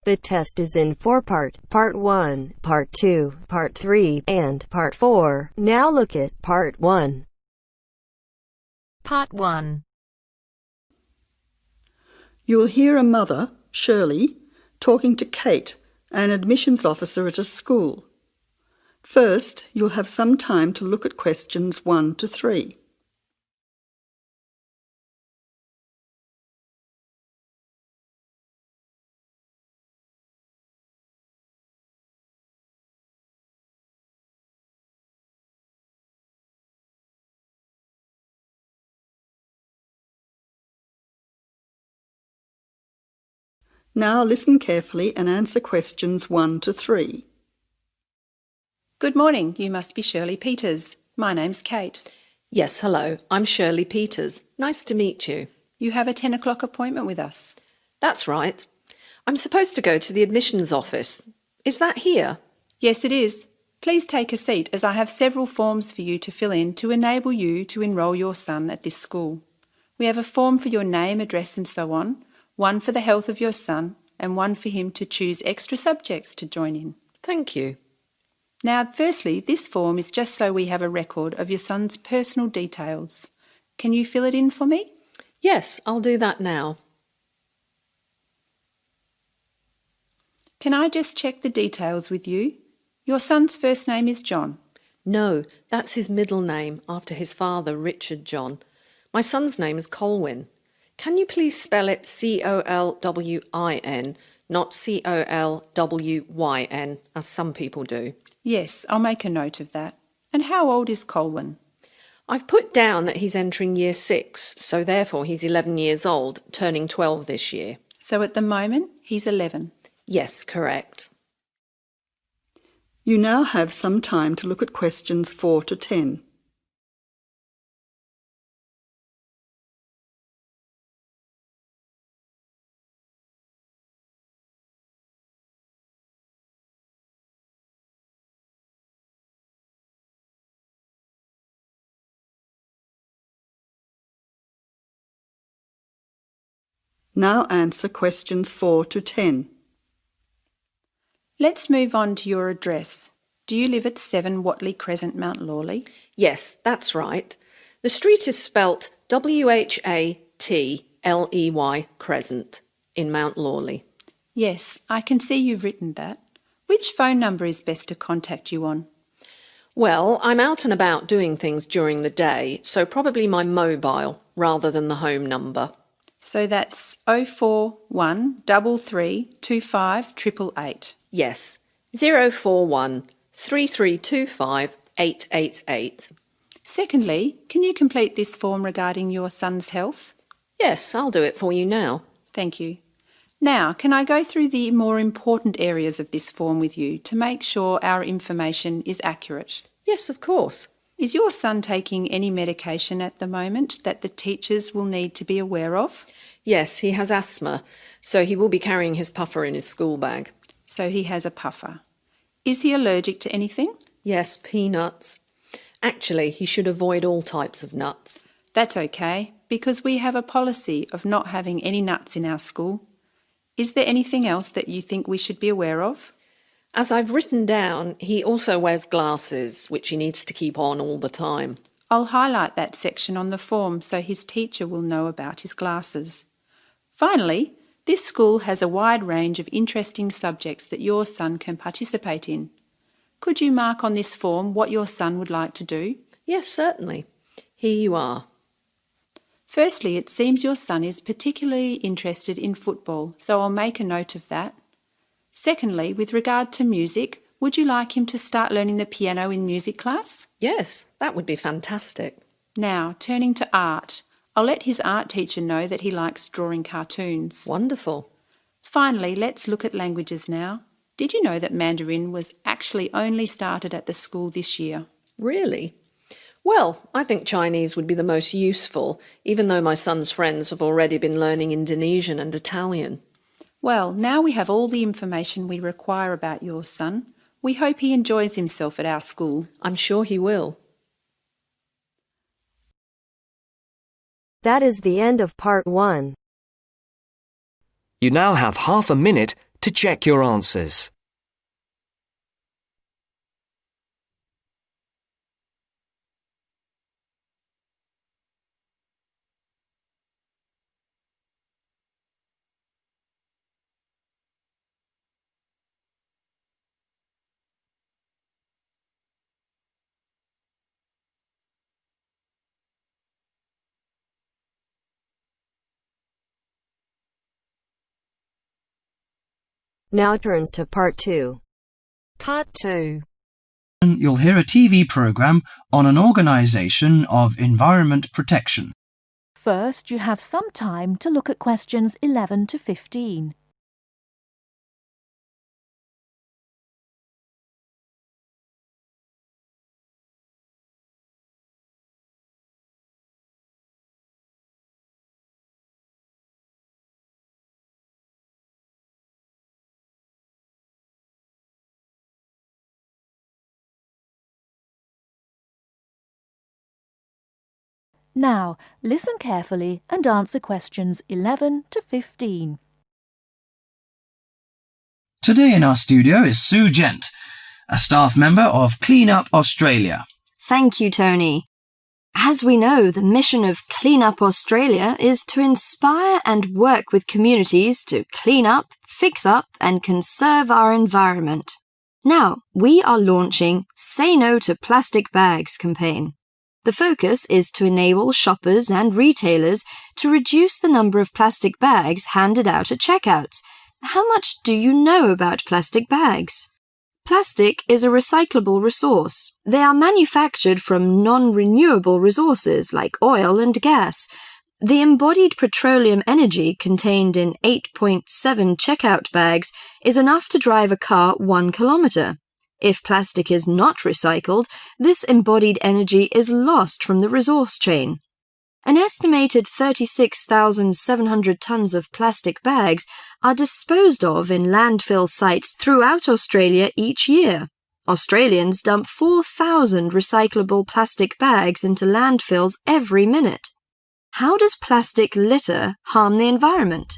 The test is in 4 parts: Part 1, Part 2, Part 3, and Part 4. Now look at Part 1. Part 1. You'll hear a mother, Shirley, talking to Kate, an admissions officer at a school. First, you'll have some time to look at questions 1 to 3. Now listen carefully and answer questions 1 to 3. Good morning, you must be Shirley Peters. My name's Kate. Yes, hello, I'm Shirley Peters. Nice to meet you. You have a 10 o'clock appointment with us. That's right. I'm supposed to go to the admissions office. Is that here? Yes, it is. Please take a seat as I have several forms for you to fill in to enable you to enrol your son at this school. We have a form for your name, address and so on, one for the health of your son, and one for him to choose extra subjects to join in. Thank you. Now, firstly, this form is just so we have a record of your son's personal details. Can you fill it in for me? Yes, I'll do that now. Can I just check the details with you? Your son's first name is John. No, that's his middle name after his father, Richard John. My son's name is Colwyn. Can you please spell it Colwyn, not Colwyn, as some people do? Yes, I'll make a note of that. And how old is Colwyn? I've put down that he's entering year 6, so therefore he's 11 years old, turning 12 this year. So at the moment, he's 11. Yes, correct. You now have some time to look at questions 4 to 10. Now answer questions 4 to 10. Let's move on to your address. Do you live at 7 Watley Crescent, Mount Lawley? Yes, that's right. The street is spelt Whatley Crescent in Mount Lawley. Yes, I can see you've written that. Which phone number is best to contact you on? Well, I'm out and about doing things during the day, so probably my mobile rather than the home number. So that's 041 3325 888. Yes, 041 3325 888. Secondly, can you complete this form regarding your son's health? Yes, I'll do it for you now. Thank you. Now, can I go through the more important areas of this form with you to make sure our information is accurate? Yes, of course. Is your son taking any medication at the moment that the teachers will need to be aware of? Yes, he has asthma, so he will be carrying his puffer in his school bag. So he has a puffer. Is he allergic to anything? Yes, peanuts. Actually, he should avoid all types of nuts. That's okay, because we have a policy of not having any nuts in our school. Is there anything else that you think we should be aware of? As I've written down, he also wears glasses, which he needs to keep on all the time. I'll highlight that section on the form so his teacher will know about his glasses. Finally, this school has a wide range of interesting subjects that your son can participate in. Could you mark on this form what your son would like to do? Yes, certainly. Here you are. Firstly, it seems your son is particularly interested in football, so I'll make a note of that. Secondly, with regard to music, would you like him to start learning the piano in music class? Yes, that would be fantastic. Now, turning to art, I'll let his art teacher know that he likes drawing cartoons. Wonderful. Finally, let's look at languages now. Did you know that Mandarin was actually only started at the school this year? Really? Well, I think Chinese would be the most useful, even though my son's friends have already been learning Indonesian and Italian. Well, now we have all the information we require about your son. We hope he enjoys himself at our school. I'm sure he will. That is the end of Part 1. You now have half a minute to check your answers. Now turns to Part 2. Part 2. You'll hear a TV program on an organisation of environment protection. First, you have some time to look at questions 11 to 15. Now, listen carefully and answer questions 11 to 15. Today in our studio is Sue Gent, a staff member of Clean Up Australia. Thank you, Tony. As we know, the mission of Clean Up Australia is to inspire and work with communities to clean up, fix up and conserve our environment. Now, we are launching Say No to Plastic Bags campaign. The focus is to enable shoppers and retailers to reduce the number of plastic bags handed out at checkouts. How much do you know about plastic bags? Plastic is a recyclable resource. They are manufactured from non-renewable resources like oil and gas. The embodied petroleum energy contained in 8.7 checkout bags is enough to drive a car 1 kilometre. If plastic is not recycled, this embodied energy is lost from the resource chain. An estimated 36,700 tonnes of plastic bags are disposed of in landfill sites throughout Australia each year. Australians dump 4,000 recyclable plastic bags into landfills every minute. How does plastic litter harm the environment?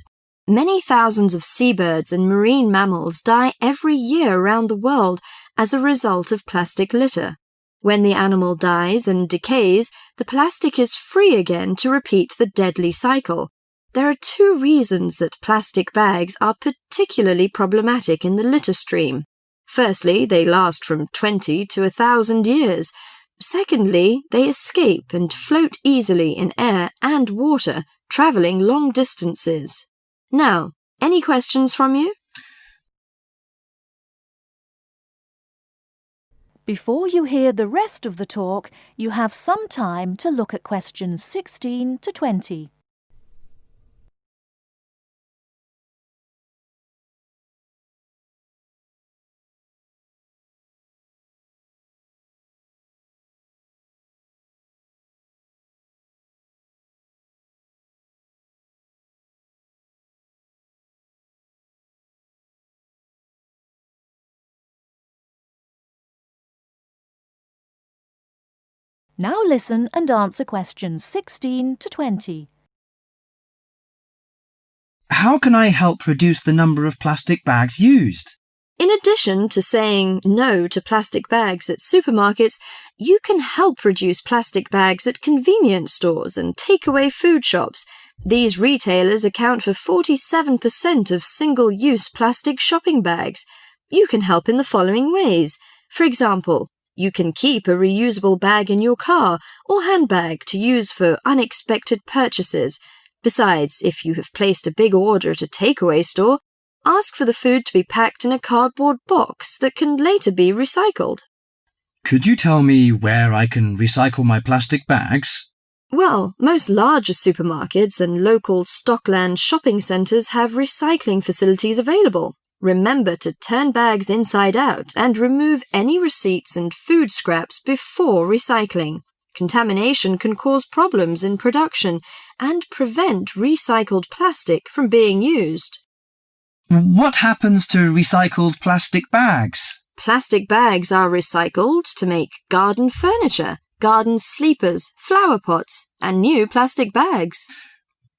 Many thousands of seabirds and marine mammals die every year around the world as a result of plastic litter. When the animal dies and decays, the plastic is free again to repeat the deadly cycle. There are 2 reasons that plastic bags are particularly problematic in the litter stream. Firstly, they last from 20 to 1,000 years. Secondly, they escape and float easily in air and water, travelling long distances. Now, any questions from you? Before you hear the rest of the talk, you have some time to look at questions 16 to 20. Now listen and answer questions 16 to 20. How can I help reduce the number of plastic bags used? In addition to saying no to plastic bags at supermarkets, you can help reduce plastic bags at convenience stores and takeaway food shops. These retailers account for 47% of single-use plastic shopping bags. You can help in the following ways. For example, you can keep a reusable bag in your car or handbag to use for unexpected purchases. Besides, if you have placed a big order at a takeaway store, ask for the food to be packed in a cardboard box that can later be recycled. Could you tell me where I can recycle my plastic bags? Well, most larger supermarkets and local Stockland shopping centres have recycling facilities available. Remember to turn bags inside out and remove any receipts and food scraps before recycling. Contamination can cause problems in production and prevent recycled plastic from being used. What happens to recycled plastic bags? Plastic bags are recycled to make garden furniture, garden sleepers, flower pots, and new plastic bags.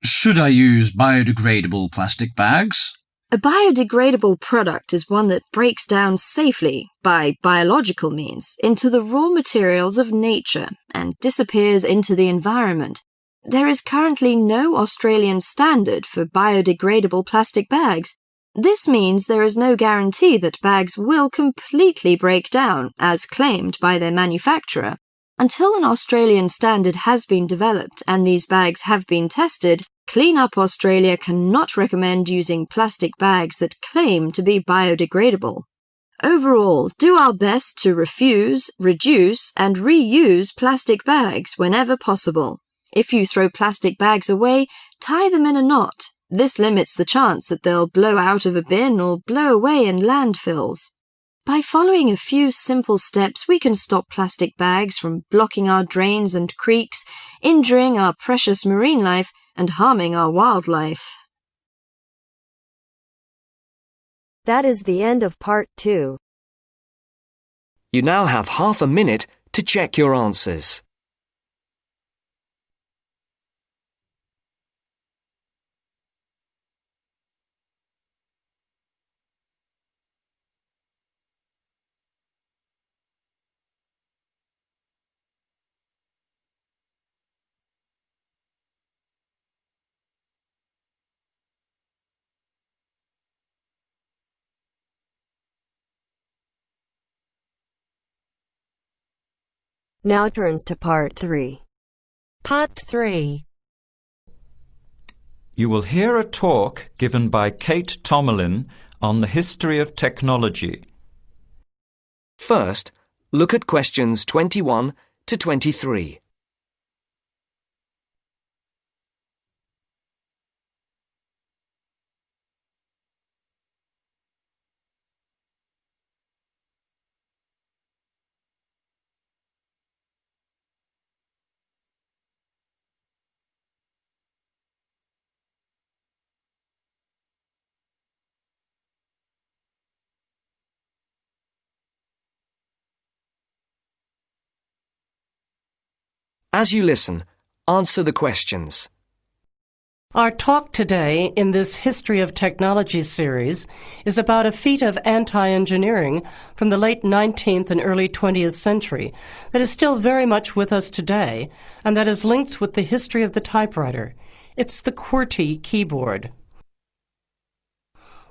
Should I use biodegradable plastic bags? A biodegradable product is one that breaks down safely, by biological means, into the raw materials of nature and disappears into the environment. There is currently no Australian standard for biodegradable plastic bags. This means there is no guarantee that bags will completely break down, as claimed by their manufacturer. Until an Australian standard has been developed and these bags have been tested, Clean Up Australia cannot recommend using plastic bags that claim to be biodegradable. Overall, do our best to refuse, reduce, and reuse plastic bags whenever possible. If you throw plastic bags away, tie them in a knot. This limits the chance that they'll blow out of a bin or blow away in landfills. By following a few simple steps, we can stop plastic bags from blocking our drains and creeks, injuring our precious marine life, and harming our wildlife. That is the end of part 2. You now have half a minute to check your answers. Now turns to part 3. Part 3. You will hear a talk given by Kate Tomerlin on the history of technology. First, look at questions 21 to 23. As you listen, answer the questions. Our talk today in this History of Technology series is about a feat of anti-engineering from the late 19th and early 20th century that is still very much with us today and that is linked with the history of the typewriter. It's the QWERTY keyboard.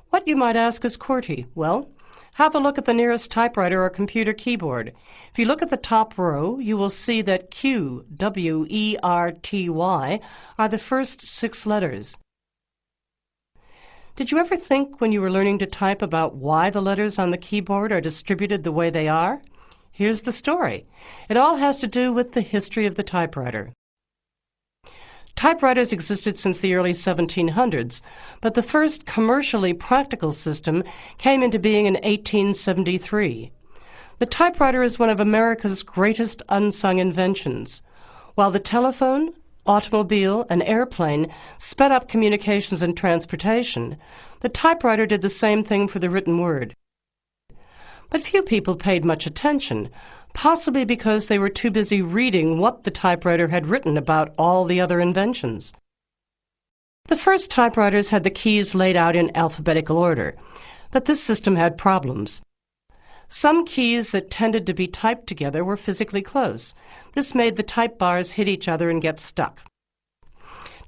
What, you might ask, is QWERTY? Well, have a look at the nearest typewriter or computer keyboard. If you look at the top row, you will see that Q, W-E-R-T-Y, are the first 6 letters. Did you ever think when you were learning to type about why the letters on the keyboard are distributed the way they are? Here's the story. It all has to do with the history of the typewriter. Typewriters existed since the early 1700s, but the first commercially practical system came into being in 1873. The typewriter is one of America's greatest unsung inventions. While the telephone, automobile, and airplane sped up communications and transportation, the typewriter did the same thing for the written word. But few people paid much attention, possibly because they were too busy reading what the typewriter had written about all the other inventions. The first typewriters had the keys laid out in alphabetical order, but this system had problems. Some keys that tended to be typed together were physically close. This made the type bars hit each other and get stuck.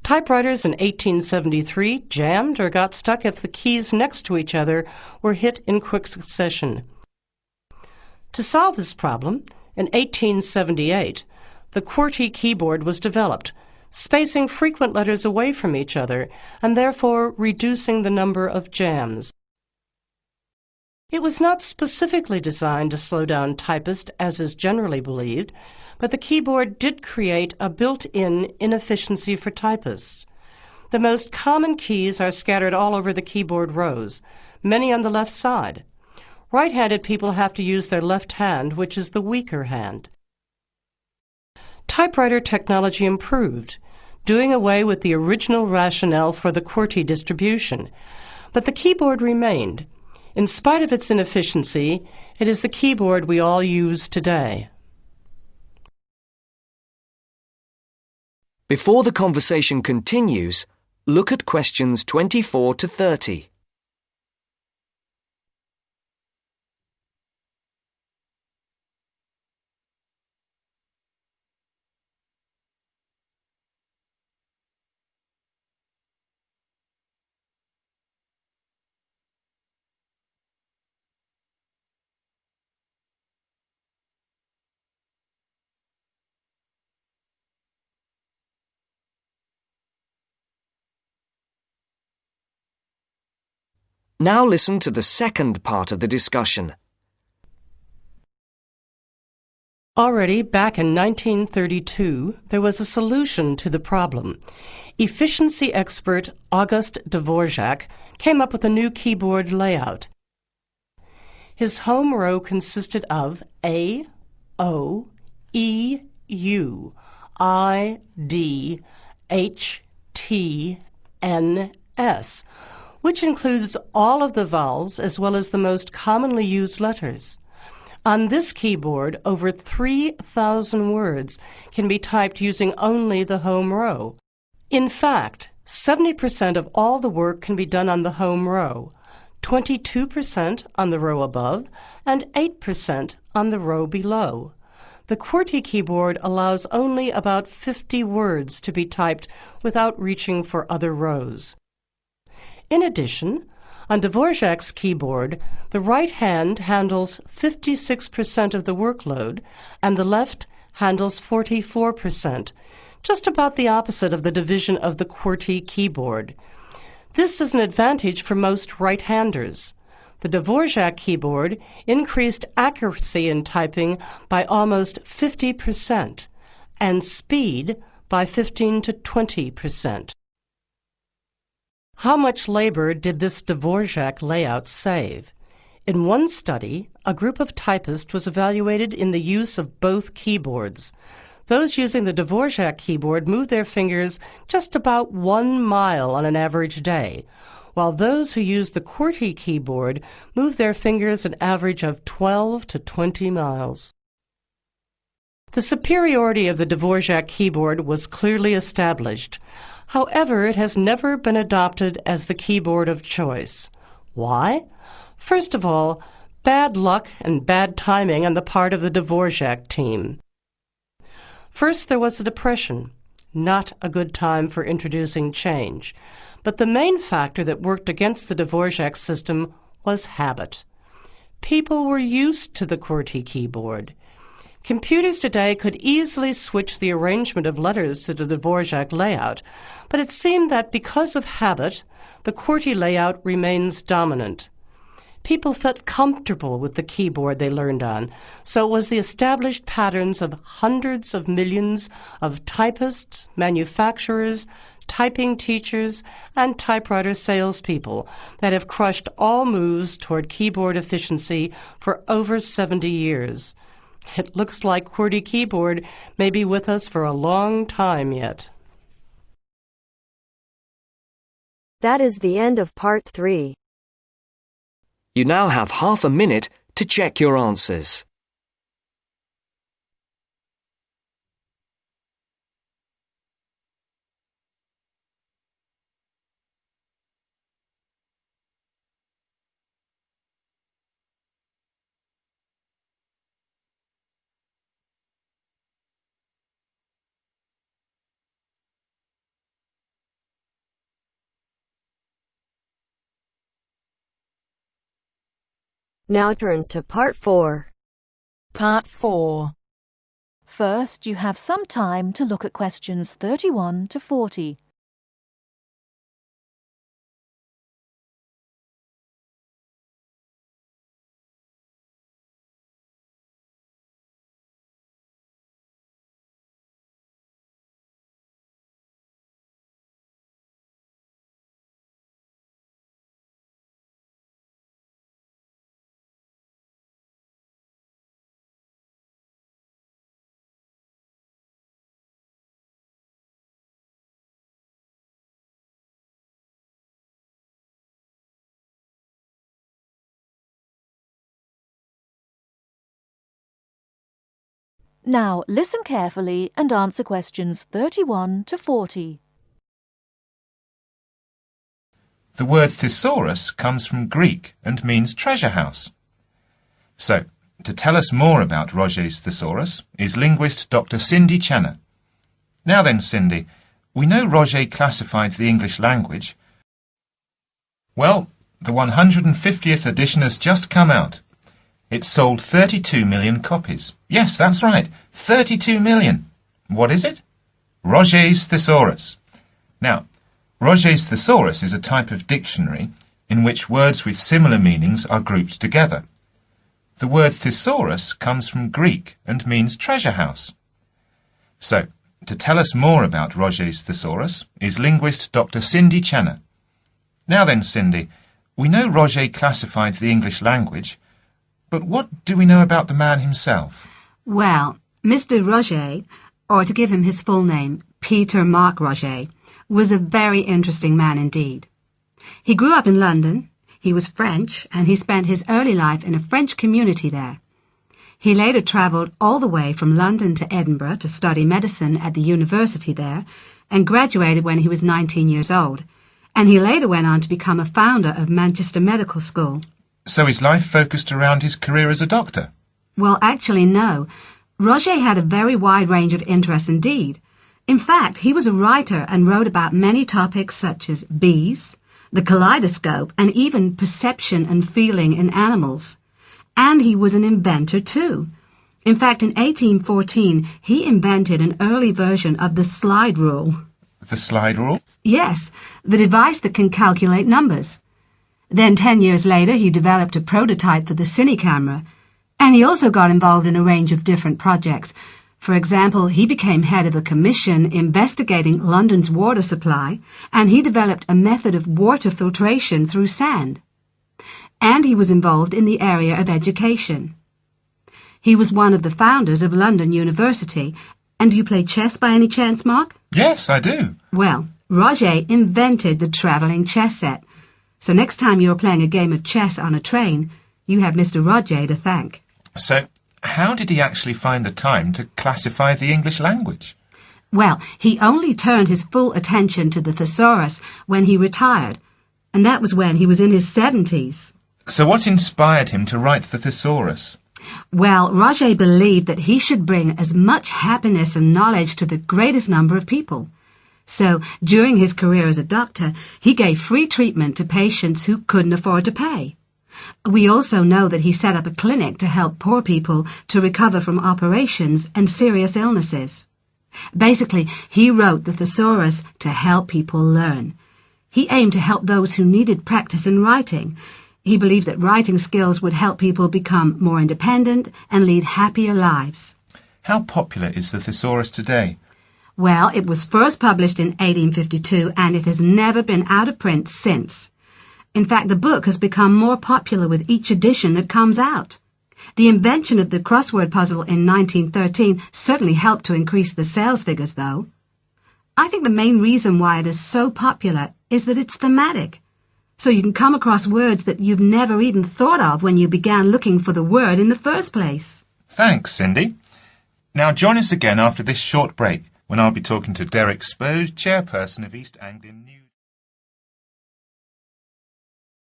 Typewriters in 1873 jammed or got stuck if the keys next to each other were hit in quick succession. To solve this problem, in 1878, the QWERTY keyboard was developed, spacing frequent letters away from each other and therefore reducing the number of jams. It was not specifically designed to slow down typists, as is generally believed, but the keyboard did create a built-in inefficiency for typists. The most common keys are scattered all over the keyboard rows, many on the left side. Right-handed people have to use their left hand, which is the weaker hand. Typewriter technology improved, doing away with the original rationale for the QWERTY distribution, but the keyboard remained. In spite of its inefficiency, it is the keyboard we all use today. Before the conversation continues, look at questions 24 to 30. Now listen to the second part of the discussion. Already back in 1932, there was a solution to the problem. Efficiency expert August Dvorak came up with a new keyboard layout. His home row consisted of A, O, E, U, I, D, H, T, N, S, which includes all of the vowels as well as the most commonly used letters. On this keyboard, over 3,000 words can be typed using only the home row. In fact, 70% of all the work can be done on the home row, 22% on the row above, and 8% on the row below. The QWERTY keyboard allows only about 50 words to be typed without reaching for other rows. In addition, on Dvorak's keyboard, the right hand handles 56% of the workload and the left handles 44%, just about the opposite of the division of the QWERTY keyboard. This is an advantage for most right-handers. The Dvorak keyboard increased accuracy in typing by almost 50% and speed by 15 to 20%. How much labor did this Dvorak layout save? In one study, a group of typists was evaluated in the use of both keyboards. Those using the Dvorak keyboard moved their fingers just about 1 mile on an average day, while those who used the QWERTY keyboard moved their fingers an average of 12 to 20 miles. The superiority of the Dvorak keyboard was clearly established. However, it has never been adopted as the keyboard of choice. Why? First of all, bad luck and bad timing on the part of the Dvorak team. First, there was the Depression, not a good time for introducing change. But the main factor that worked against the Dvorak system was habit. People were used to the QWERTY keyboard. Computers today could easily switch the arrangement of letters to the Dvorak layout, but it seemed that because of habit, the QWERTY layout remains dominant. People felt comfortable with the keyboard they learned on, so it was the established patterns of hundreds of millions of typists, manufacturers, typing teachers, and typewriter salespeople that have crushed all moves toward keyboard efficiency for over 70 years. It looks like QWERTY keyboard may be with us for a long time yet. That is the end of part 3. You now have half a minute to check your answers. Now turns to part 4. Part 4. First, you have some time to look at questions 31 to 40. Now listen carefully and answer questions 31 to 40. The word thesaurus comes from Greek and means treasure house. So, to tell us more about Roget's thesaurus is linguist Dr. Cindy Channer. Now then, Cindy, we know Roget classified the English language. Well, the 150th edition has just come out. It's sold 32 million copies. Yes, that's right, 32 million. What is it? Roget's thesaurus. Now, Roget's thesaurus is a type of dictionary in which words with similar meanings are grouped together. The word thesaurus comes from Greek and means treasure house. So, to tell us more about Roget's thesaurus is linguist Dr. Cindy Channer. Now then, Cindy, we know Roget classified the English language, but what do we know about the man himself? Well, Mr. Roget, or to give him his full name, Peter Mark Roget, was a very interesting man indeed. He grew up in London, he was French, and he spent his early life in a French community there. He later travelled all the way from London to Edinburgh to study medicine at the university there, and graduated when he was 19 years old, and he later went on to become a founder of Manchester Medical School. So his life focused around his career as a doctor? Well, actually, no. Roget had a very wide range of interests indeed. In fact, he was a writer and wrote about many topics such as bees, the kaleidoscope, and even perception and feeling in animals. And he was an inventor too. In fact, in 1814, he invented an early version of the slide rule. The slide rule? Yes, the device that can calculate numbers. Then 10 years later, he developed a prototype for the cine camera, and he also got involved in a range of different projects. For example, he became head of a commission investigating London's water supply, and he developed a method of water filtration through sand. And he was involved in the area of education. He was one of the founders of London University. And do you play chess by any chance, Mark? Yes, I do. Well, Roget invented the travelling chess set. So next time you're playing a game of chess on a train, you have Mr. Roget to thank. So, how did he actually find the time to classify the English language? Well, he only turned his full attention to the thesaurus when he retired, and that was when he was in his 70s. So what inspired him to write the thesaurus? Well, Roget believed that he should bring as much happiness and knowledge to the greatest number of people. So, during his career as a doctor, he gave free treatment to patients who couldn't afford to pay. We also know that he set up a clinic to help poor people to recover from operations and serious illnesses. Basically, he wrote the thesaurus to help people learn. He aimed to help those who needed practice in writing. He believed that writing skills would help people become more independent and lead happier lives. How popular is the thesaurus today? Well, it was first published in 1852 and it has never been out of print since. In fact, the book has become more popular with each edition that comes out. The invention of the crossword puzzle in 1913 certainly helped to increase the sales figures, though. I think the main reason why it is so popular is that it's thematic. So you can come across words that you've never even thought of when you began looking for the word in the first place. Thanks, Cindy. Now join us again after this short break, when I'll be talking to Derek Spode, chairperson of East Anglian News.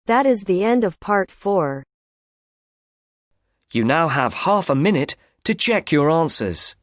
That is the end of part 4. You now have half a minute to check your answers.